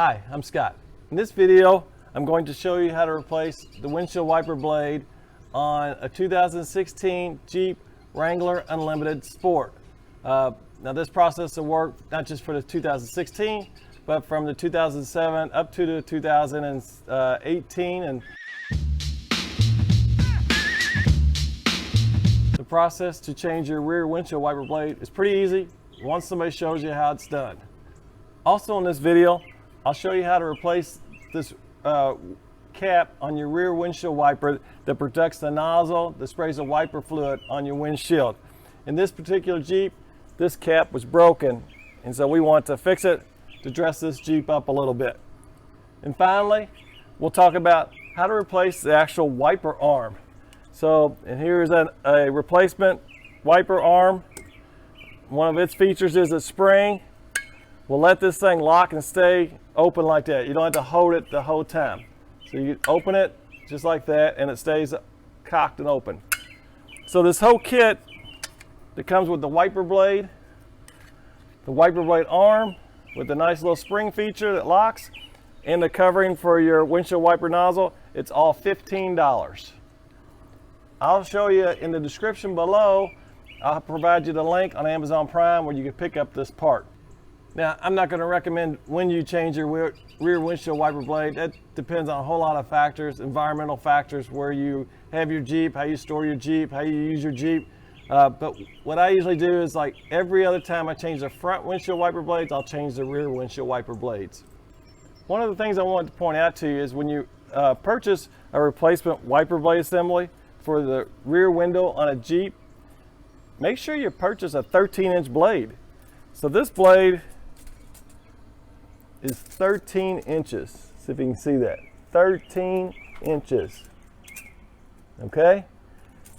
Hi, I'm Scott. In this video, I'm going to show you how to replace the windshield wiper blade on a 2016 Jeep Wrangler Unlimited Sport. Now this process will work not just for the 2016, but from the 2007 up to the 2018. And the process to change your rear windshield wiper blade is pretty easy once somebody shows you how it's done. Also in this video, I'll show you how to replace this cap on your rear windshield wiper that protects the nozzle that sprays the wiper fluid on your windshield. In this particular Jeep, this cap was broken, and so we want to fix it to dress this Jeep up a little bit. And finally, we'll talk about how to replace the actual wiper arm. So, and here's a replacement wiper arm. One of its features is a spring. We'll let this thing lock and stay open like that. You don't have to hold it the whole time. So you open it just like that and it stays cocked and open. So this whole kit that comes with the wiper blade arm with the nice little spring feature that locks, and the covering for your windshield wiper nozzle, it's all $15. I'll show you in the description below. I'll provide you the link on Amazon Prime where you can pick up this part. Now, I'm not going to recommend when you change your rear windshield wiper blade. That depends on a whole lot of factors, environmental factors, where you have your Jeep, how you store your Jeep, how you use your Jeep. But what I usually do is, like, every other time I change the front windshield wiper blades, I'll change the rear windshield wiper blades. One of the things I wanted to point out to you is when you purchase a replacement wiper blade assembly for the rear window on a Jeep, make sure you purchase a 13-inch blade. So this blade is 13 inches. See if you can see that. 13 inches. Okay?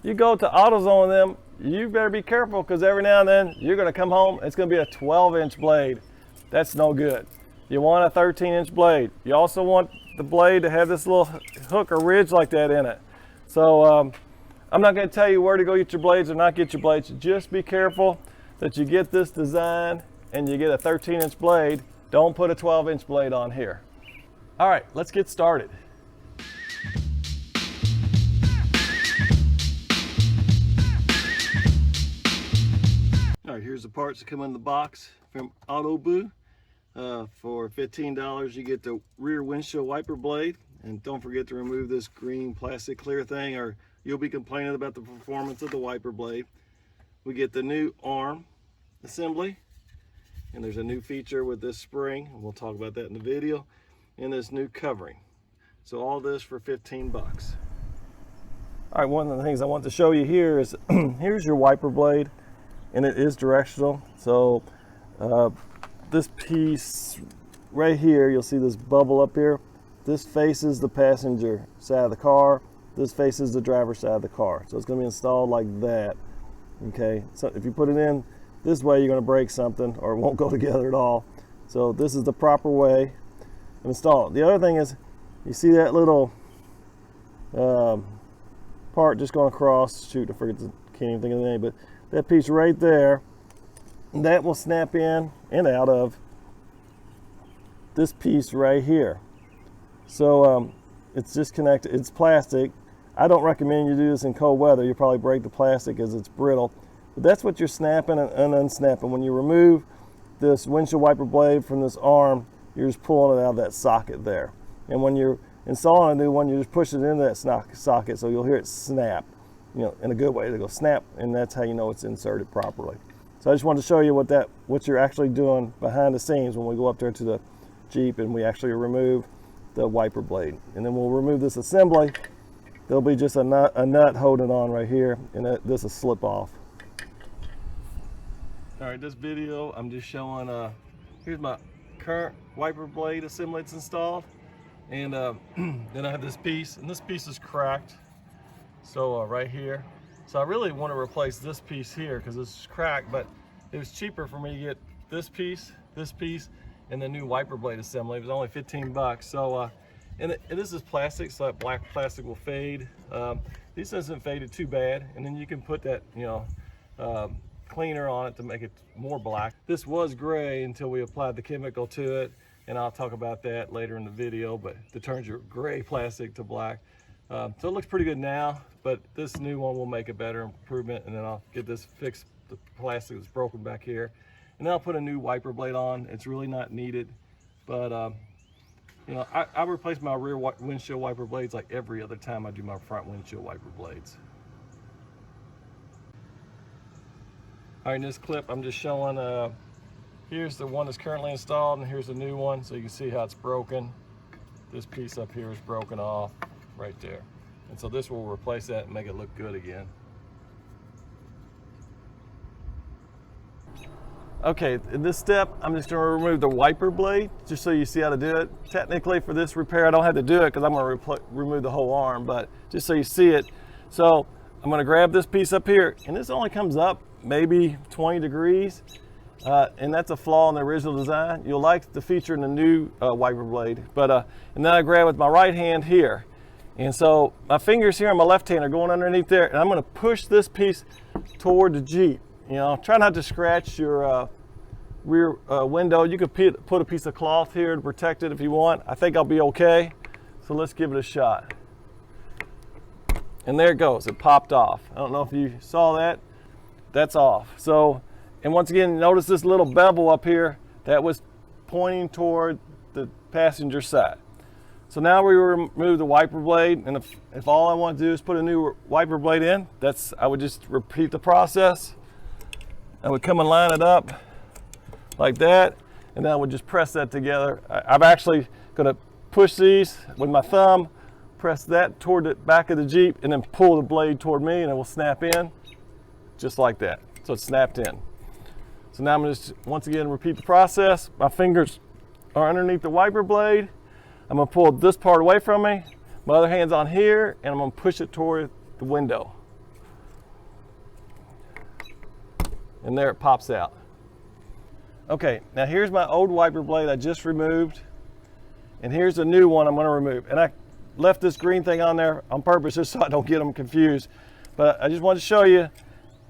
You go to AutoZone with them, you better be careful, because every now and then you're going to come home, it's going to be a 12-inch blade. That's no good. You want a 13-inch blade. You also want the blade to have this little hook or ridge like that in it. So I'm not going to tell you where to go get your blades or not get your blades. Just be careful that you get this design and you get a 13-inch blade. Don't put a 12-inch blade on here. All right, let's get started. All right, here's the parts that come in the box from AutoBoo. For $15, you get the rear windshield wiper blade. And don't forget to remove this green plastic clear thing, or you'll be complaining about the performance of the wiper blade. We get the new arm assembly, and there's a new feature with this spring, and we'll talk about that in the video, and this new covering. So all this for 15 bucks. All right, one of the things I want to show you here is here's your wiper blade, and it is directional. So this piece right here, you'll see this bubble up here. This faces the passenger side of the car. This faces the driver's side of the car. So it's going to be installed like that. Okay, so if you put it in this way, you're going to break something or it won't go together at all. So this is the proper way to install it. The other thing is, you see that little part just going across. Shoot, I forget can't even think of the name, but that piece right there, that will snap in and out of this piece right here. So it's disconnected. It's plastic. I don't recommend you do this in cold weather. You'll probably break the plastic as it's brittle. But that's what you're snapping and unsnapping. When you remove this windshield wiper blade from this arm, you're just pulling it out of that socket there. And when you're installing a new one, you just push it into that socket, so you'll hear it snap. You know, in a good way, it'll go snap, and that's how you know it's inserted properly. So I just wanted to show you what you're actually doing behind the scenes when we go up there to the Jeep and we actually remove the wiper blade. And then we'll remove this assembly. There'll be just a nut holding on right here, and this will slip off. All right, this video I'm just showing, here's my current wiper blade assembly that's installed. And then I have this piece, and this piece is cracked. So right here. So I really want to replace this piece here because this is cracked, but it was cheaper for me to get this piece, and the new wiper blade assembly. It was only 15 bucks. So, and this is plastic, so that black plastic will fade. This doesn't fade too bad, and then you can put that, you know, cleaner on it to make it more black. This was gray until we applied the chemical to it, and I'll talk about that later in the video, but it turns your gray plastic to black. So it looks pretty good now, but this new one will make a better improvement, and then I'll get this fixed, the plastic that's broken back here, and then I'll put a new wiper blade on. It's really not needed, but you know, I replace my rear windshield wiper blades like every other time I do my front windshield wiper blades. All right, in this clip, I'm just showing, here's the one that's currently installed, and here's the new one, so you can see how it's broken. This piece up here is broken off right there. And so this will replace that and make it look good again. Okay, in this step, I'm just gonna remove the wiper blade, just so you see how to do it. Technically for this repair, I don't have to do it because I'm gonna remove the whole arm, but just so you see it. So I'm gonna grab this piece up here, and this only comes up maybe 20 degrees, and that's a flaw in the original design. You'll like the feature in the new wiper blade, but and then I grab with my right hand here. And so my fingers here on my left hand are going underneath there, and I'm gonna push this piece toward the Jeep. You know, try not to scratch your rear window. You could put a piece of cloth here to protect it if you want. I think I'll be okay. So let's give it a shot. And there it goes, it popped off. I don't know if you saw that. That's off. So, and once again, notice this little bevel up here that was pointing toward the passenger side. So now we remove the wiper blade, and if all I want to do is put a new wiper blade in, I would just repeat the process. I would come and line it up like that, and then I would just press that together. I'm actually gonna push these with my thumb, press that toward the back of the Jeep, and then pull the blade toward me, and it will snap in, just like that. So it's snapped in. So now I'm gonna just, once again, repeat the process. My fingers are underneath the wiper blade. I'm gonna pull this part away from me. My other hand's on here, and I'm gonna push it toward the window. And there it pops out. Okay, now here's my old wiper blade I just removed, and here's the new one I'm gonna remove. And I left this green thing on there on purpose just so I don't get them confused. But I just wanted to show you,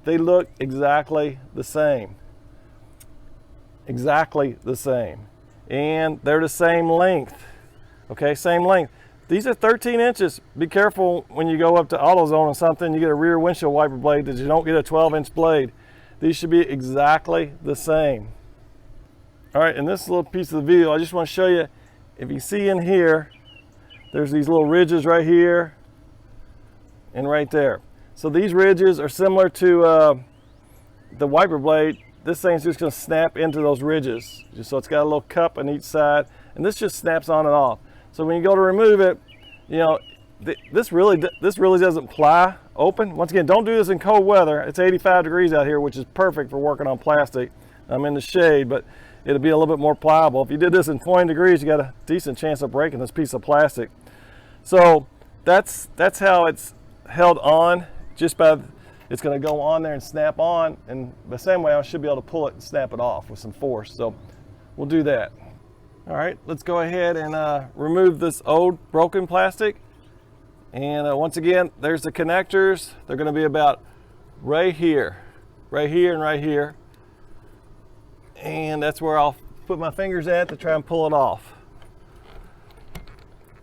they look exactly the same. Exactly the same. And they're the same length. Okay, same length. These are 13 inches. Be careful when you go up to AutoZone or something, you get a rear windshield wiper blade that you don't get a 12-inch blade. These should be exactly the same. All right, in this little piece of the video, I just want to show you, if you see in here, there's these little ridges right here and right there. So these ridges are similar to the wiper blade. This thing's just going to snap into those ridges. So it's got a little cup on each side, and this just snaps on and off. So when you go to remove it, you know, this really doesn't ply open. Once again, don't do this in cold weather. It's 85 degrees out here, which is perfect for working on plastic. I'm in the shade, but it'll be a little bit more pliable. If you did this in 20 degrees, you got a decent chance of breaking this piece of plastic. So that's how it's held on. Just by, it's going to go on there and snap on, and the same way I should be able to pull it and snap it off with some force. So we'll do that. All right, let's go ahead and remove this old broken plastic. And once again, there's the connectors. They're going to be about right here, and right here. And that's where I'll put my fingers at to try and pull it off.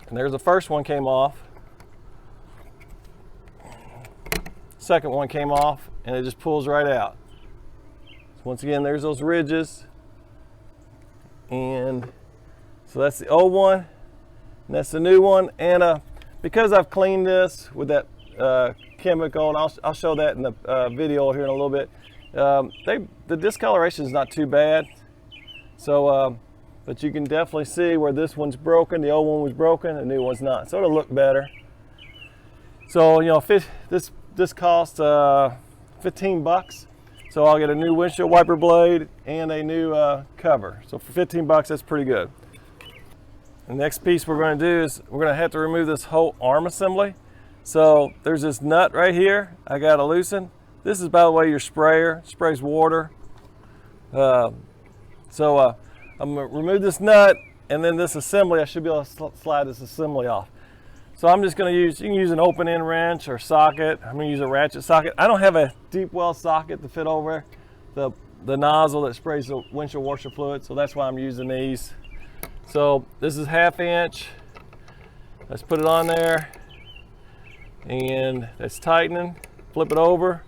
And there's the first one came off. Second one came off, and it just pulls right out. So once again, there's those ridges. And so that's the old one, and that's the new one. And because I've cleaned this with that chemical, and I'll show that in the video here in a little bit, the discoloration is not too bad. So, but you can definitely see where this one's broken, the old one was broken, the new one's not. So it'll look better. So, you know, this costs 15 bucks. So I'll get a new windshield wiper blade and a new cover. So for 15 bucks, that's pretty good. The next piece we're going to do is we're going to have to remove this whole arm assembly. So there's this nut right here I got to loosen. This is, by the way, your sprayer. It sprays water. I'm going to remove this nut, and then this assembly, I should be able to slide this assembly off. So I'm just going to use, you can use an open end wrench or socket. I'm going to use a ratchet socket. I don't have a deep well socket to fit over the nozzle that sprays the windshield washer fluid, so that's why I'm using these. So this is 1/2 inch. Let's put it on there, and that's tightening. Flip it over,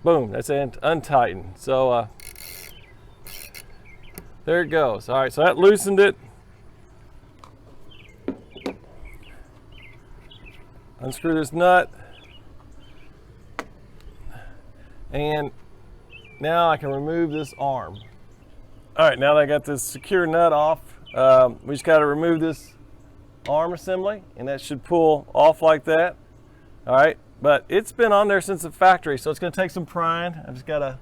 boom, that's untightened. So there it goes. All right, so that loosened it. Unscrew this nut, and now I can remove this arm. All right, now that I got this secure nut off, we just got to remove this arm assembly, and that should pull off like that. All right, but it's been on there since the factory, so it's going to take some prying. I've just got a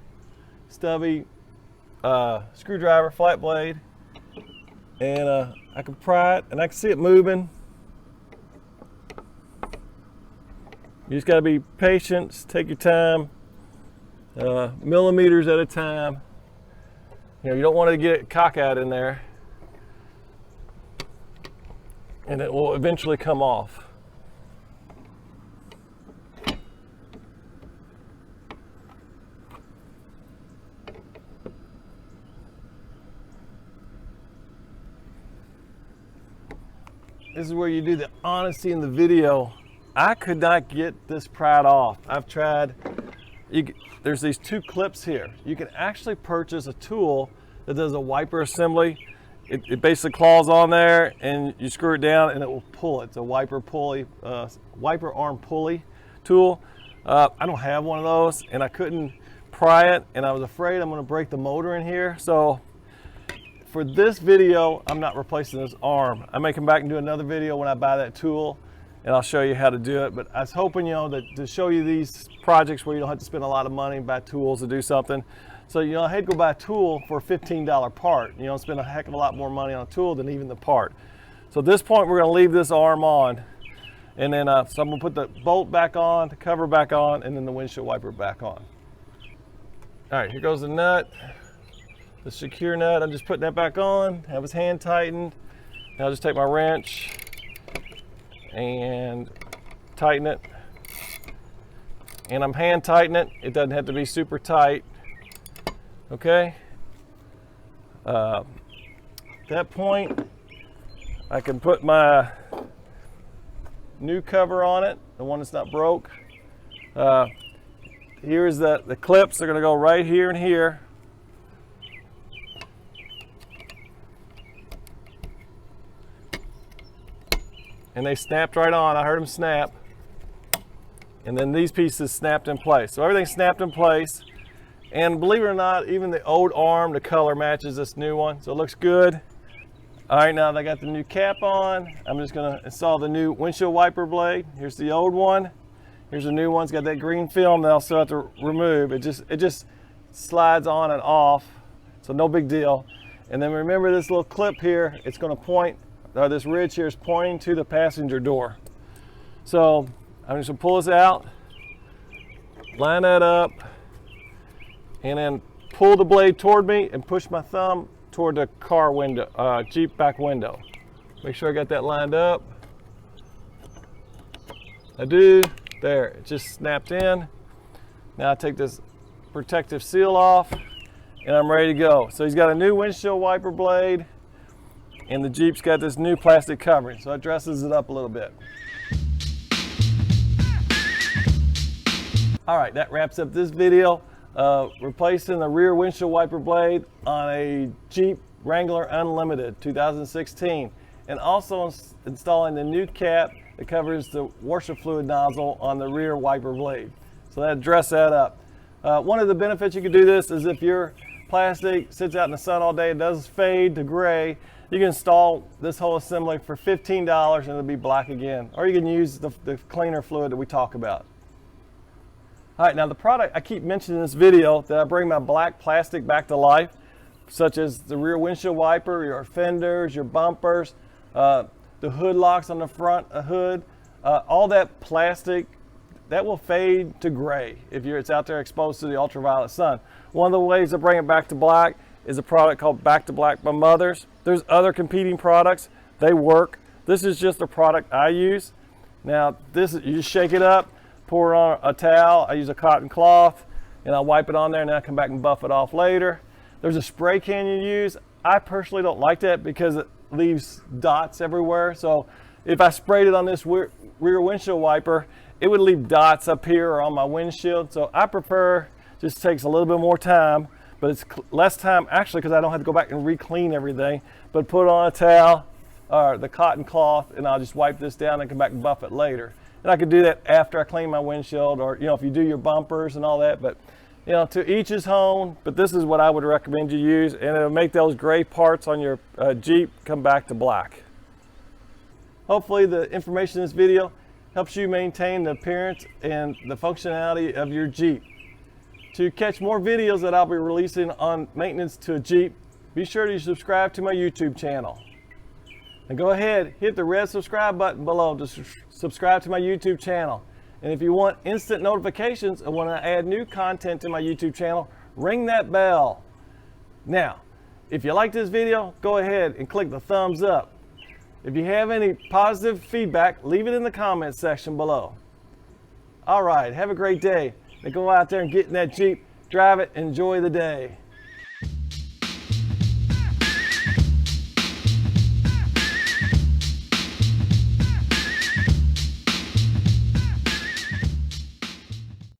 stubby screwdriver, flat blade, and I can pry it, and I can see it moving. You just got to be patient, take your time, millimeters at a time. You know, you don't want to get it cockeyed in there, and it will eventually come off. This is where you do the honesty in the video. I could not get this pried off. I've tried. There's these 2 clips here. You can actually purchase a tool that does a wiper assembly. It basically claws on there, and you screw it down, and it will pull it. It's a wiper pulley, wiper arm pulley tool. I don't have one of those, and I couldn't pry it, and I was afraid I'm going to break the motor in here. So for this video, I'm not replacing this arm. I may come back and do another video when I buy that tool, and I'll show you how to do it. But I was hoping, you know, that to show you these projects where you don't have to spend a lot of money and buy tools to do something. So, you know, I had to go buy a tool for a $15 part. You know, spend a heck of a lot more money on a tool than even the part. So at this point, we're going to leave this arm on, and then so I'm going to put the bolt back on, the cover back on, and then the windshield wiper back on. All right, here goes the nut, the secure nut. I'm just putting that back on. Have his hand tightened. Now I'll just take my wrench and tighten it, and I'm hand tightening it. It doesn't have to be super tight. Okay, at that point I can put my new cover on it, the one that's not broke. Here's the clips. They're going to go right here and here. And they snapped right on. I heard them snap. And then these pieces snapped in place. So everything's snapped in place. And believe it or not, even the old arm, the color matches this new one. So it looks good. All right, now that I got the new cap on, I'm just gonna install the new windshield wiper blade. Here's the old one. Here's the new one. It's got that green film that I'll still have to remove. It just slides on and off. So no big deal. And then remember this little clip here, it's gonna point, this ridge here is pointing to the passenger door. So I'm just gonna pull this out, line that up, and then pull the blade toward me and push my thumb toward the car window, Jeep back window. Make sure I got that lined up. I do. There, it just snapped in. Now I take this protective seal off, and I'm ready to go. So he's got a new windshield wiper blade, and the Jeep's got this new plastic covering, so it dresses it up a little bit. All right, that wraps up this video. Replacing the rear windshield wiper blade on a Jeep Wrangler Unlimited 2016, and also installing the new cap that covers the washer fluid nozzle on the rear wiper blade. So that dress that up. One of the benefits you can do this is if your plastic sits out in the sun all day, it does fade to gray, you can install this whole assembly for $15 and it'll be black again. Or you can use the cleaner fluid that we talk about. All right, now the product, I keep mentioning in this video that I bring my black plastic back to life, such as the rear windshield wiper, your fenders, your bumpers, the hood locks on the front hood, all that plastic, that will fade to gray if it's out there exposed to the ultraviolet sun. One of the ways to bring it back to black is a product called Back to Black by Mothers. There's other competing products, they work. This is just a product I use. Now this, you just shake it up, pour it on a towel. I use a cotton cloth, and I'll wipe it on there, and then I come back and buff it off later. There's a spray can you use. I personally don't like that because leaves dots everywhere. So if I sprayed it on this rear windshield wiper, it would leave dots up here or on my windshield. So I prefer, just takes a little bit more time, but it's less time actually because I don't have to go back and re-clean everything, but put on a towel or the cotton cloth and I'll just wipe this down and come back and buff it later. And I could do that after I clean my windshield, or if you do your bumpers and all that, but to each his own, but this is what I would recommend you use, and it'll make those gray parts on your Jeep come back to black. Hopefully the information in this video helps you maintain the appearance and the functionality of your Jeep. To catch more videos that I'll be releasing on maintenance to a Jeep, be sure to subscribe to my YouTube channel. And go ahead, hit the red subscribe button below to subscribe to my YouTube channel. And if you want instant notifications and when I add new content to my YouTube channel, ring that bell. Now, if you like this video, go ahead and click the thumbs up. If you have any positive feedback, leave it in the comments section below. All right, have a great day. Now go out there and get in that Jeep, drive it, enjoy the day.